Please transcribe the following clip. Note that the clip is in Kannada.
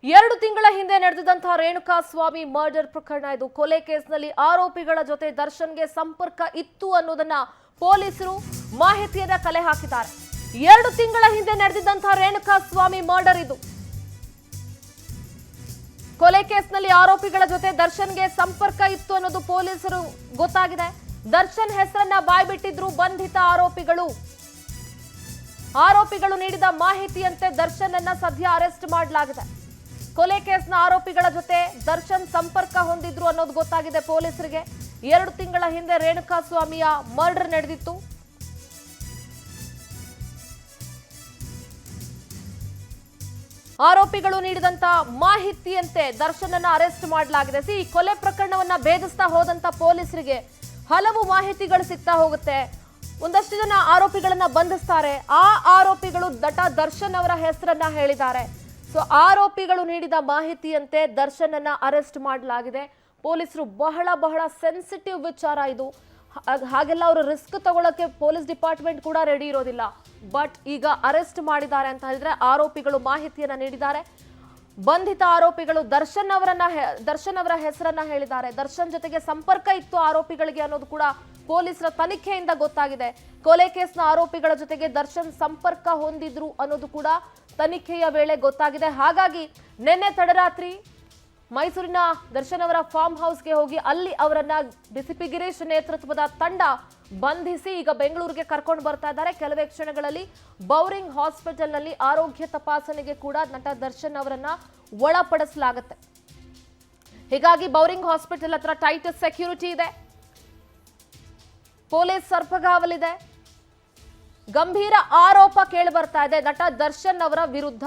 2 ತಿಂಗಳ ಹಿಂದೆ ನಡೆದಿದ್ದಂತಹ ರೇಣುಕಾ ಸ್ವಾಮಿ ಮರ್ಡರ್ ಪ್ರಕರಣ ಇದು. ಕೊಲೆ ಕೇಸ್ನಲ್ಲಿ ಆರೋಪಿಗಳ ಜೊತೆ ದರ್ಶನ್ಗೆ ಸಂಪರ್ಕ ಇತ್ತು ಅನ್ನೋದನ್ನ ಪೊಲೀಸರು ಮಾಹಿತಿಯನ್ನ ಕಲೆ ಹಾಕಿದ್ದಾರೆ. 2 ತಿಂಗಳ ಹಿಂದೆ ನಡೆದಿದ್ದಂತಹ ರೇಣುಕಾ ಸ್ವಾಮಿ ಮರ್ಡರ್ ಇದು. ಕೊಲೆ ಕೇಸ್ನಲ್ಲಿ ಆರೋಪಿಗಳ ಜೊತೆ ದರ್ಶನ್ಗೆ ಸಂಪರ್ಕ ಇತ್ತು ಅನ್ನೋದು ಪೊಲೀಸರು ಗೊತ್ತಾಗಿದೆ. ದರ್ಶನ್ ಹೆಸರನ್ನ ಬಾಯ್ಬಿಟ್ಟಿದ್ರು ಬಂಧಿತ ಆರೋಪಿಗಳು ನೀಡಿದ ಮಾಹಿತಿಯಂತೆ ದರ್ಶನ್ ಅನ್ನ ಸದ್ಯ ಅರೆಸ್ಟ್ ಮಾಡಲಾಗಿದೆ. ಕೊಲೆ ಕೇಸ್ನ ಆರೋಪಿಗಳ ಜೊತೆ ದರ್ಶನ್ ಸಂಪರ್ಕ ಹೊಂದಿದ್ರು ಅನ್ನೋದು ಗೊತ್ತಾಗಿದೆ ಪೊಲೀಸರಿಗೆ. 2 ತಿಂಗಳ ಹಿಂದೆ ರೇಣುಕಾ ಸ್ವಾಮಿಯ ಮರ್ಡರ್ ನಡೆದಿತ್ತು. ಆರೋಪಿಗಳು ನೀಡಿದಂತ ಮಾಹಿತಿಯಂತೆ ದರ್ಶನ್ ಅನ್ನ ಅರೆಸ್ಟ್ ಮಾಡಲಾಗಿದೆ. ಈ ಕೊಲೆ ಪ್ರಕರಣವನ್ನ ಭೇದಿಸ್ತಾ ಹೋದಂತ ಪೊಲೀಸರಿಗೆ ಹಲವು ಮಾಹಿತಿಗಳು ಸಿಗ್ತಾ ಹೋಗುತ್ತೆ. ಒಂದಷ್ಟು ಜನ ಆರೋಪಿಗಳನ್ನ ಬಂಧಿಸ್ತಾರೆ. ಆ ಆರೋಪಿಗಳು ನಟ ದರ್ಶನ್ ಅವರ ಹೆಸರನ್ನ ಹೇಳಿದ್ದಾರೆ. ಸೊ ಆರೋಪಿಗಳು ನೀಡಿದ ಮಾಹಿತಿಯಂತೆ ದರ್ಶನ್ ಅನ್ನ ಅರೆಸ್ಟ್ ಮಾಡಲಾಗಿದೆ. ಪೊಲೀಸರು ಬಹಳ ಸೆನ್ಸಿಟಿವ್ ವಿಚಾರ ಇದು. ಹಾಗೆಲ್ಲ ಅವರು ರಿಸ್ಕ್ ತಗೊಳ್ಳಕ್ಕೆ ಪೊಲೀಸ್ ಡಿಪಾರ್ಟ್ಮೆಂಟ್ ಕೂಡ ರೆಡಿ ಇರೋದಿಲ್ಲ. ಬಟ್ ಈಗ ಅರೆಸ್ಟ್ ಮಾಡಿದ್ದಾರೆ ಅಂತ ಹೇಳಿದ್ರೆ ಆರೋಪಿಗಳು ಮಾಹಿತಿಯನ್ನ ನೀಡಿದ್ದಾರೆ. ಬಂಧಿತ ಆರೋಪಿಗಳು ದರ್ಶನ್ ಅವರ ಹೆಸರನ್ನ ಹೇಳಿದ್ದಾರೆ. ದರ್ಶನ್ ಜೊತೆಗೆ ಸಂಪರ್ಕ ಇತ್ತು ಆರೋಪಿಗಳಿಗೆ ಅನ್ನೋದು ಕೂಡ ಪೊಲೀಸರ ತನಿಖೆಯಿಂದ ಗೊತ್ತಾಗಿದೆ. ಕೊಲೆ ಕೇಸ್ನ ಆರೋಪಿಗಳ ಜೊತೆಗೆ ದರ್ಶನ್ ಸಂಪರ್ಕ ಹೊಂದಿದ್ರು ಅನ್ನೋದು ಕೂಡ ತನಿಖೆಯ ವೇಳೆ ಗೊತ್ತಾಗಿದೆ. ಹಾಗಾಗಿ ನಿನ್ನೆ ತಡರಾತ್ರಿ ಮೈಸೂರಿನ ದರ್ಶನ್ ಅವರ ಫಾರ್ಮ್ ಹೌಸ್ಗೆ ಹೋಗಿ ಅಲ್ಲಿ ಅವರನ್ನ ಡಿಸಿಪಿ ಗಿರೀಶ್ ನೇತೃತ್ವದ ತಂಡ ಬಂಧಿಸಿ ಈಗ ಬೆಂಗಳೂರಿಗೆ ಕರ್ಕೊಂಡು ಬರ್ತಾ ಇದ್ದಾರೆ. ಕೆಲವೇ ಕ್ಷಣಗಳಲ್ಲಿ ಬೌರಿಂಗ್ ಹಾಸ್ಪಿಟಲ್ನಲ್ಲಿ ಆರೋಗ್ಯ ತಪಾಸಣೆಗೆ ಕೂಡ ನಟ ದರ್ಶನ್ ಅವರನ್ನ ಒಳಪಡಿಸಲಾಗುತ್ತೆ. ಹೀಗಾಗಿ ಬೌರಿಂಗ್ ಹಾಸ್ಪಿಟಲ್ ಹತ್ರ ಟೈಟ್ ಸೆಕ್ಯೂರಿಟಿ ಇದೆ, ಪೊಲೀಸ್ ಸರ್ಪಗಾವಲಿದೆ. ಗಂಭೀರ ಆರೋಪ ಕೇಳಿ ಬರ್ತಾ ಇದೆ ನಟ ದರ್ಶನ್ ಅವರ ವಿರುದ್ಧ.